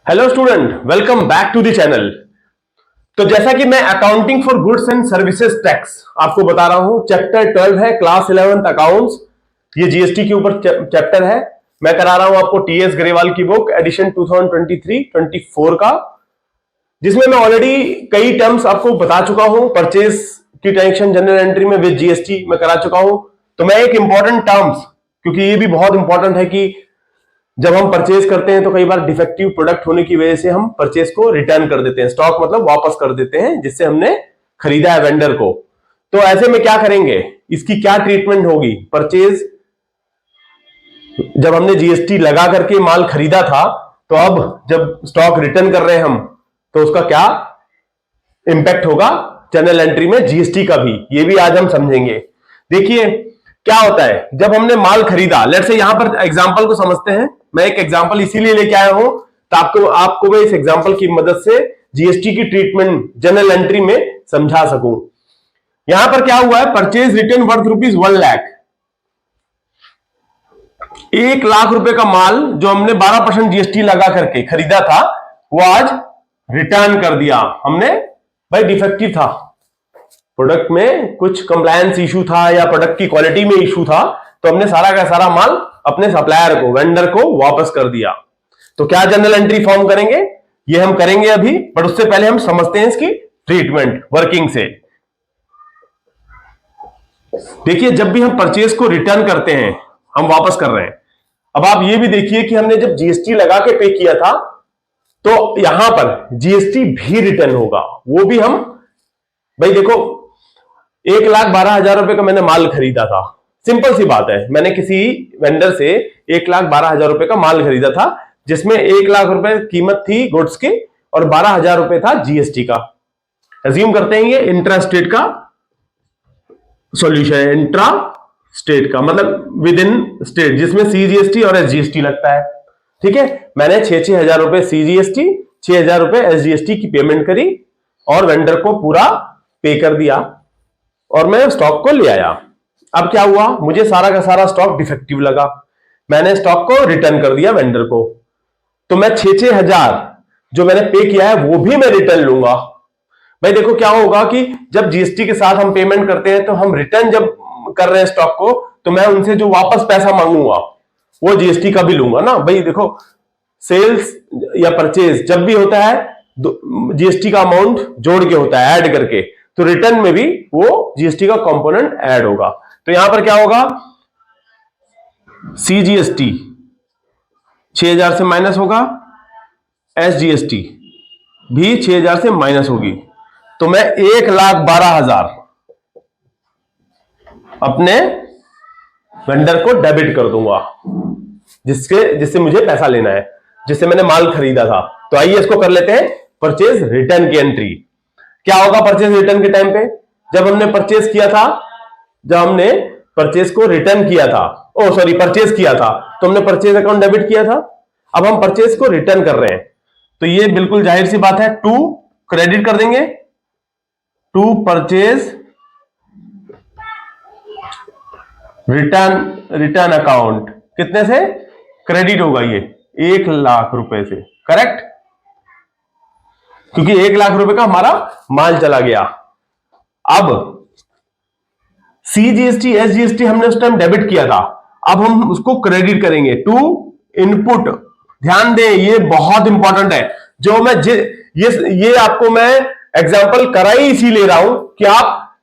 Hello student, welcome back to the channel. तो जैसा कि मैं accounting for goods and services tax आपको बता रहा हूं, चैप्टर 12 है, क्लास 11th अकाउंट्स। ये जीएसटी के ऊपर चैप्टर है। मैं करा रहा हूं आपको टीएस ग्रेवाल की बुक एडिशन 2023-24 का, जिसमें मैं ऑलरेडी कई टर्म्स आपको बता चुका हूं। परचेज की टेंशन जनरल एंट्री में विद जीएसटी मैं करा चुका हूं। तो मैं एक इंपॉर्टेंट टर्म्स, क्योंकि ये भी बहुत इंपॉर्टेंट है कि जब हम परचेज करते हैं तो कई बार डिफेक्टिव प्रोडक्ट होने की वजह से हम परचेज को रिटर्न कर देते हैं, स्टॉक मतलब वापस कर देते हैं जिससे हमने खरीदा है वेंडर को। तो ऐसे में क्या करेंगे, इसकी क्या ट्रीटमेंट होगी? परचेज जब हमने जीएसटी लगा करके माल खरीदा था, तो अब जब स्टॉक रिटर्न कर रहे हैं हम, तो उसका क्या इंपैक्ट होगा जनरल एंट्री में जीएसटी का भी, ये भी आज हम समझेंगे। देखिए क्या होता है जब हमने माल खरीदा। लेट्स से यहां पर एग्जांपल को समझते हैं। मैं एक एग्जांपल इसीलिए लेके आया हूं तो आपको मैं इस एग्जांपल की मदद से जीएसटी की ट्रीटमेंट जनरल एंट्री में समझा सकूं। यहां पर क्या हुआ है, purchase return worth ₹1 lakh, 1 lakh रुपए का माल जो हमने 12% जीएसटी लगा करके खरीदा था, वो आज रिटर्न कर दिया हमने। भाई डिफेक्टिव था, प्रोडक्ट में कुछ कंप्लायंस इशू था या प्रोडक्ट की क्वालिटी में इशू था, तो हमने सारा का सारा माल अपने सप्लायर को, वेंडर को वापस कर दिया। तो क्या जनरल एंट्री फॉर्म करेंगे, ये हम करेंगे अभी, बट उससे पहले हम समझते हैं इसकी ट्रीटमेंट वर्किंग से। देखिए जब भी हम परचेज को रिटर्न करते हैं, हम वापस कर रहे हैं। अब आप ये भी देखिए कि हमने जब जीएसटी लगा के पे किया था, तो यहां पर जीएसटी भी रिटर्न होगा। वो भी हम, भाई देखो 1,12,000 रुपए का मैंने माल खरीदा था, सिंपल सी बात है, मैंने किसी वेंडर से 1,12,000 रुपए का माल खरीदा था, जिसमें 1 लाख रुपए कीमत थी गुड्स की और 12,000 रुपए था जीएसटी का। अज्यूम करते हैं ये इंट्रा स्टेट का सॉल्यूशन है, इंट्रा स्टेट का मतलब विद इन स्टेट, जिसमें सीजीएसटी और एसजीएसटी लगता है। ठीक है, मैंने 6-6 हजार रुपए सीजीएसटी, 6,000 रुपए एसजीएसटी की पेमेंट करी और वेंडर को पूरा पे कर दिया और मैं स्टॉक को ले आया। अब क्या हुआ, मुझे सारा का सारा स्टॉक डिफेक्टिव लगा, मैंने स्टॉक को रिटर्न कर दिया वेंडर को। तो मैं 6-6 हजार जो मैंने पे किया है वो भी मैं रिटर्न लूंगा। भाई देखो क्या होगा कि जब जीएसटी के साथ हम पेमेंट करते हैं, तो हम रिटर्न जब कर रहे हैं स्टॉक को, तो मैं उनसे जो वापस पैसा मांगूंगा वो जीएसटी का भी लूंगा ना। भाई देखो सेल्स या परचेज जब भी होता है जीएसटी का अमाउंट जोड़ के होता है, ऐड करके, तो रिटर्न में भी वो जीएसटी का कंपोनेंट ऐड होगा। तो यहां पर क्या होगा, सीजीएसटी 6,000 से माइनस होगा, एसजीएसटी भी 6,000 से माइनस होगी। तो मैं 1,12,000 अपने वेंडर को डेबिट कर दूंगा, जिससे मुझे पैसा लेना है, जिससे मैंने माल खरीदा था। तो आइए इसको कर लेते हैं परचेज रिटर्न की एंट्री। क्या होगा परचेज रिटर्न के टाइम पे, जब हमने परचेज किया था, जब हमने परचेज को रिटर्न किया था, परचेज किया था, तो हमने परचेज अकाउंट डेबिट किया था। अब हम परचेज को रिटर्न कर रहे हैं, तो ये बिल्कुल जाहिर सी बात है, टू क्रेडिट कर देंगे, टू परचेज रिटर्न अकाउंट, कितने से क्रेडिट होगा ये, 1 लाख रुपए से, करेक्ट, क्योंकि 1 लाख रुपए का हमारा माल चला गया। अब सीजीएसटी एसजीएसटी हमने उस टाइम डेबिट किया था, अब हम उसको क्रेडिट करेंगे टू इनपुट। ध्यान दें, ये बहुत इंपॉर्टेंट है। जो मैं ये आपको मैं एग्जांपल करा ही इसी ले रहा हूं कि आप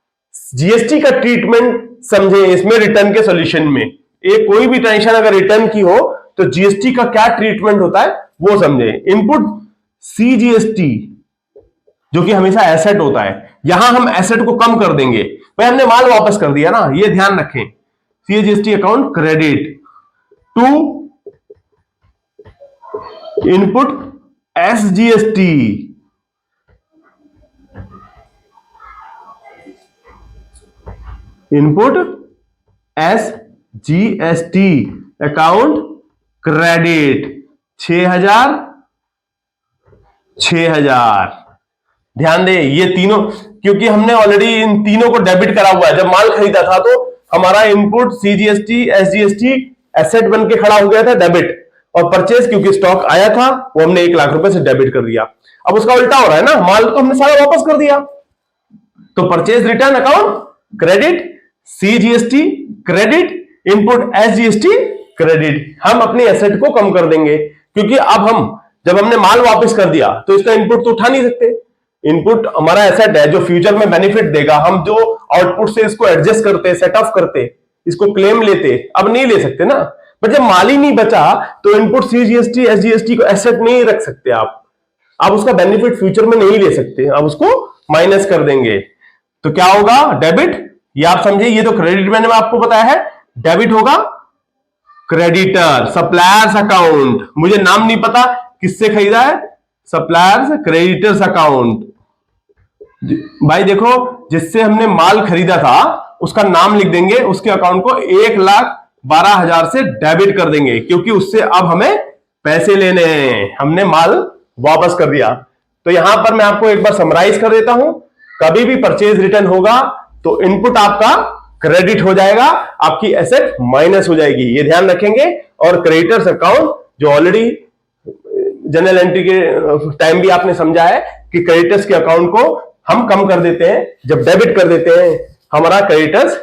जीएसटी का ट्रीटमेंट समझे इसमें, रिटर्न के सॉल्यूशन में। एक कोई भी टेंशन अगर रिटर्न की हो तो जीएसटी का क्या ट्रीटमेंट होता है वो समझे। इनपुट सीजीएसटी जो कि हमेशा एसेट होता है, यहां हम एसेट को कम कर देंगे। भाई हमने माल वापस कर दिया ना, ये ध्यान रखें, CGST account credit to input SGST, input SGST account credit 6,000 6,000। ध्यान दें ये तीनों, क्योंकि हमने ऑलरेडी इन तीनों को डेबिट करा हुआ है। जब माल खरीदा था तो हमारा इनपुट सीजीएसटी एसजीएसटी एसेट बन के खड़ा हो गया था डेबिट, और परचेज क्योंकि स्टॉक आया था वो हमने 1 लाख रुपए से डेबिट कर दिया। अब उसका उल्टा हो रहा है ना, माल तो हमने सारा वापस कर दिया। तो purchase return account credit, CGST credit, input SGST credit. हम अपनी एसेट को कम कर देंगे क्योंकि अब जब हमने माल वापस कर दिया तो इसका इनपुट तो उठा नहीं सकते। इनपुट हमारा एसेट है जो फ्यूचर में बेनिफिट देगा। हम जो आउटपुट से इसको एडजस्ट करते, सेट ऑफ करते, इसको क्लेम लेते, अब नहीं ले सकते ना। पर जब माल ही नहीं बचा तो इनपुट सीजीएसटी एसजीएसटी को एसेट नहीं रख सकते आप उसका बेनिफिट फ्यूचर में नहीं ले सकते, आप उसको माइनस कर देंगे। तो क्या होगा, डेबिट। ये आप समझे, ये तो क्रेडिट मैंने आपको बताया है। डेबिट होगा क्रेडिटर, सप्लायर्स अकाउंट, मुझे नाम नहीं पता किससे खरीदा है, सप्लायर्स क्रेडिटर्स अकाउंट। भाई देखो, जिससे हमने माल खरीदा था उसका नाम लिख देंगे, उसके अकाउंट को 1,12,000 से डेबिट कर देंगे क्योंकि उससे अब हमें पैसे लेने हैं, हमने माल वापस कर दिया। तो यहां पर मैं आपको एक बार समराइज कर देता हूं। कभी भी परचेज रिटर्न होगा तो इनपुट आपका क्रेडिट हो जाएगा, आपकी एसेट माइनस हो जाएगी, ये ध्यान रखेंगे। और क्रेडिटर्स अकाउंट जो ऑलरेडी जनरल एंट्री के टाइम भी आपने समझा है कि क्रेडिटर्स के अकाउंट को हम कम कर देते हैं, जब डेबिट कर देते हैं हमारा क्रेडिटर्स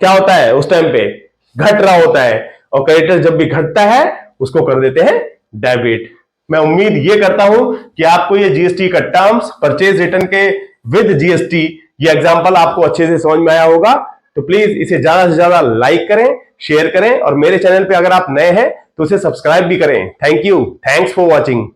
क्या होता है उस टाइम पे घट रहा होता है, और क्रेडिटर्स जब भी घटता है उसको कर देते हैं डेबिट। मैं उम्मीद ये करता हूं कि आपको ये जीएसटी का टर्म्स, परचेज रिटर्न के विद जीएसटी, ये एग्जांपल आपको अच्छे से समझ में आया होगा। तो प्लीज इसे ज्यादा से ज्यादा लाइक करें, शेयर करें, और मेरे चैनल पे अगर आप नए हैं तो उसे सब्सक्राइब भी करें। Thank you, thanks for watching.